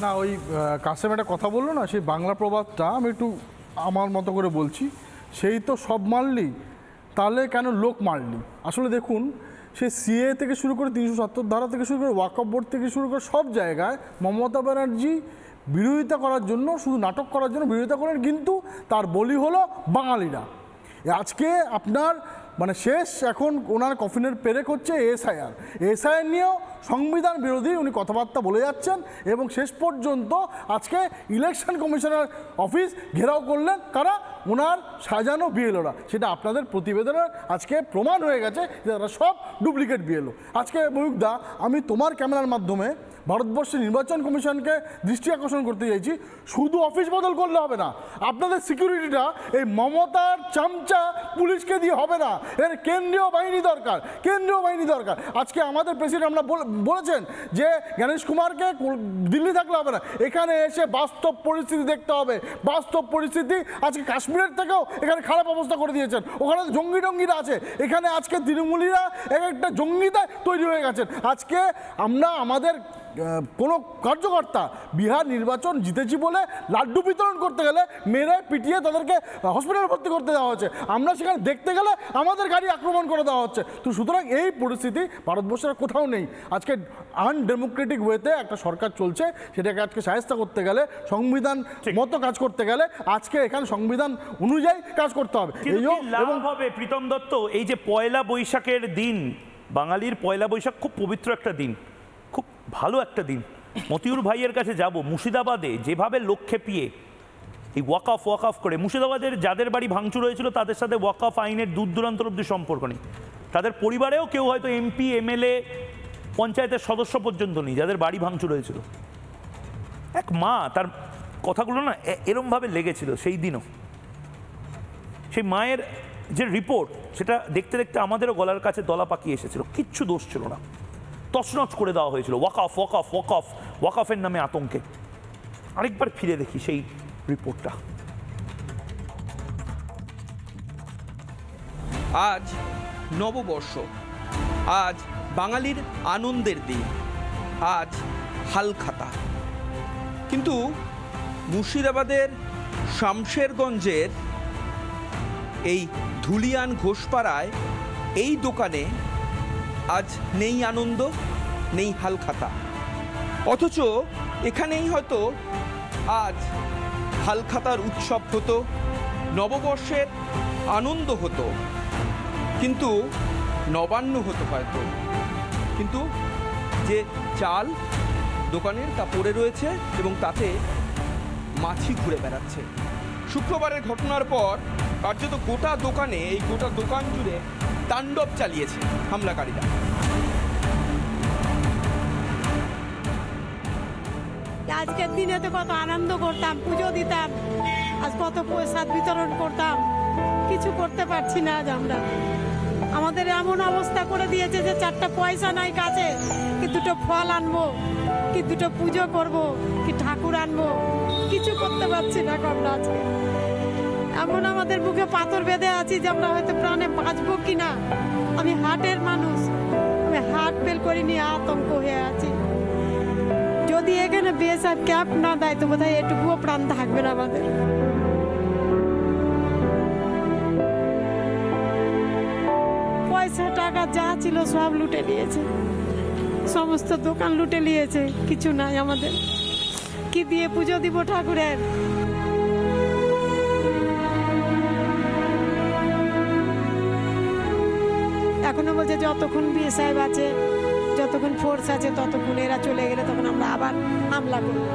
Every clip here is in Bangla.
না ওই কাসেম একটা কথা বললো না, সেই বাংলা প্রবাদটা আমি একটু আমার মতো করে বলছি, সেই তো সব মারলি তাহলে কেন লোক মারলি। আসলে দেখুন, সে সিএ থেকে শুরু করে 370 ধারা থেকে শুরু করে ওয়াকফ বোর্ড থেকে শুরু করে সব জায়গায় মমতা ব্যানার্জি বিরোধিতা করার জন্য, শুধু নাটক করার জন্য বিরোধিতা করেন, কিন্তু তার বলি হলো বাঙালিরা। আজকে আপনার মানে শেষ এখন ওনার কফিনের পেরেক হচ্ছে এসআইআর নিয়েও সংবিধান বিরোধী উনি কথাবার্তা বলে যাচ্ছেন, এবং শেষ পর্যন্ত আজকে ইলেকশন কমিশনার অফিস ঘেরাও করলেন কারা, ওনার সাজানো বিএলওরা। সেটা আপনাদের প্রতিবেদনের আজকে প্রমাণ হয়ে গেছে যে তারা সব ডুপ্লিকেট বিএলও। আজকে ময়ূকদা, আমি তোমার ক্যামেরার মাধ্যমে ভারতবর্ষের নির্বাচন কমিশনকে দৃষ্টি আকর্ষণ করতে চাইছি, শুধু অফিস বদল করলে হবে না, আপনাদের সিকিউরিটিটা এই মমতার চামচা পুলিশকে দিয়ে হবে না, এর কেন্দ্রীয় বাহিনী দরকার, কেন্দ্রীয় বাহিনী দরকার। আজকে আমাদের প্রেসিডেন্ট আমরা বলেছেন যে গণেশ কুমারকে দিল্লি থাকলে হবে না, এখানে এসে বাস্তব পরিস্থিতি দেখতে হবে। বাস্তব পরিস্থিতি আজকে কাশ্মীরের থেকেও এখানে খারাপ অবস্থা করে দিয়েছেন, ওখানে জঙ্গিরা আছে, এখানে আজকে তৃণমূলীরা একটা জঙ্গিতায় তৈরি হয়ে গেছেন। আজকে আমরা আমাদের কোনো কার্যকর্তা বিহার নির্বাচন জিতেছি বলে লাড্ডু বিতরণ করতে গেলে মেরে পিটিয়ে তাদেরকে হসপিটালে ভর্তি করতে দেওয়া হচ্ছে, আমরা সেখানে দেখতে গেলে আমাদের গাড়ি আক্রমণ করে দেওয়া হচ্ছে। তো সুতরাং এই পরিস্থিতি ভারতবর্ষের কোথাও নেই। আজকে আনডেমোক্রেটিক ওয়েতে একটা সরকার চলছে, সেটাকে আজকে সাহায্য করতে গেলে, সংবিধান মতো কাজ করতে গেলে আজকে এখানে সংবিধান অনুযায়ী কাজ করতে হবে। এবং হবে প্রীতম দত্ত, এই যে পয়লা বৈশাখের দিন, বাঙালির পয়লা বৈশাখ খুব পবিত্র একটা দিন, খুব ভালো একটা দিন। মতিউর ভাইয়ের কাছে যাব, মুর্শিদাবাদে যেভাবে লোক খেপিয়ে এই ওয়াকফ করে, মুর্শিদাবাদের যাদের বাড়ি ভাঙচুর হয়েছিল তাদের সাথে ওয়াকফ আইনের দূর দূরান্ত অব্দি সম্পর্ক নেই, তাদের পরিবারেও কেউ হয়তো এমপি এমএলএ পঞ্চায়েতের সদস্য পর্যন্ত নেই যাদের বাড়ি ভাঙচুর হয়েছিল। এক মা, তার কথাগুলো না এরমভাবে লেগেছিল সেই দিনও। সেই মায়ের যে রিপোর্ট, সেটা দেখতে দেখতে আমাদেরও গলার কাছে দলা পাকিয়ে এসেছিল। কিচ্ছু দোষ ছিল না, তছনছ করে দেওয়া হয়েছিল ওয়াকফের নামে আতঙ্কে। আরেকবার ফিরে দেখি সেই রিপোর্টটা। আজ নববর্ষ, আজ বাঙালির আনন্দের দিন, আজ হালখাতা। কিন্তু মুর্শিদাবাদের শামশেরগঞ্জের এই ধুলিয়ান ঘোষপাড়ায় এই দোকানে আজ নেই আনন্দ, নেই হালখাতা। অথচ এখানেই হয়তো আজ হালখাতার উৎসব হতো, নববর্ষের আনন্দ হতো, কিন্তু নবান্ন হতো হয়তো। কিন্তু যে চাল দোকানের তা পড়ে রয়েছে এবং তাতে মাছি ঘুরে বেড়াচ্ছে। শুক্রবারের ঘটনার পর কার্যত গোটা দোকানে, এই গোটা দোকান জুড়ে তাণ্ডব চালিয়েছে হামলাকারীরা। আজকের দিনে তো কত আনন্দ করতাম, পুজো দিতাম, আজ কত প্রসাদ বিতরণ করতাম, কিছু করতে পারছি না আজ আমরা। আমাদের এমন অবস্থা করে দিয়েছে যে 4টা পয়সা নাই কাছে, কি 2টো ফল আনবো, কি 2টো পুজো করব, কি ঠাকুর আনবো, কিছু করতে পারছি না আমরা আজকে। এমন আমাদের বুকে পাথর বেঁধে আছি যে আমরা হয়তো প্রাণে বাঁচবো কিনা। আমি হার্টের মানুষ, আমি হার্ট ফেল করিনি, আতঙ্ক হয়ে আছি। যদি এখানে বিএসএফ ক্যাম্প না দেয় তো বোধহয় এটুকুও প্রাণ থাকবে না আমাদের। পয়সা টাকা যা ছিল সব লুটে নিয়েছে, সমস্ত দোকান লুটে নিয়েছে, কিছু নাই আমাদের। কি দিয়ে পুজো দিব ঠাকুরের? এখনো বলছে যতক্ষণ বিএসএফ আছে, যতক্ষণ ফোর্স আছে, ততক্ষণ এরা চলে গেলে তখন আমরা আবার হামলা করব,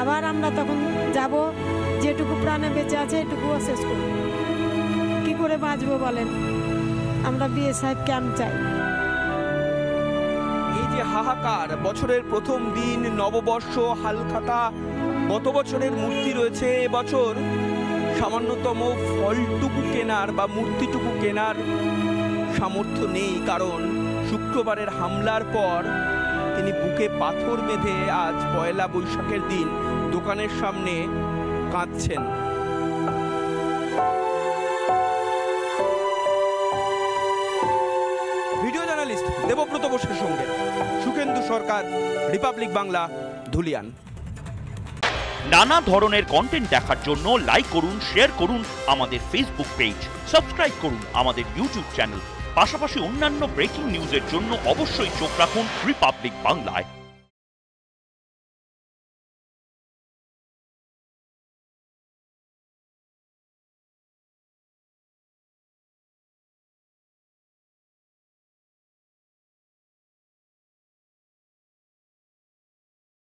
আবার আমরা তখন যাব, যেটুকু প্রাণে বেঁচে আছে এটুকুও শেষ করব। কি করে বাঁচবো বলেন? আমরা বিএসএফ ক্যাম্প চাই। এই যে হাহাকার, বছরের প্রথম দিন, নববর্ষ, হালখাতা, গত বছরের মূর্তি রয়েছে, এবছর সামান্যতম ফলটুকু কেনার বা মূর্তিটুকু কেনার সামর্থ্য নেই, কারণ শুক্রবারের হামলার পর তিনি বুকে পাথর বেঁধে আজ পয়লা বৈশাখের দিন দোকানের সামনে কাঁদছেন। ভিডিও জার্নালিস্ট দেবব্রত বোসের সঙ্গে সুখেন্দু সরকার, রিপাবলিক বাংলা, ধুলিয়ান। নানা ধরনের কন্টেন্ট দেখার জন্য লাইক করুন, শেয়ার করুন আমাদের ফেসবুক পেজ, সাবস্ক্রাইব করুন আমাদের ইউটিউব চ্যানেল। পাশাপাশি অন্যান্য ব্রেকিং নিউজের জন্য অবশ্যই চোখ রাখুন রিপাবলিক বাংলায়।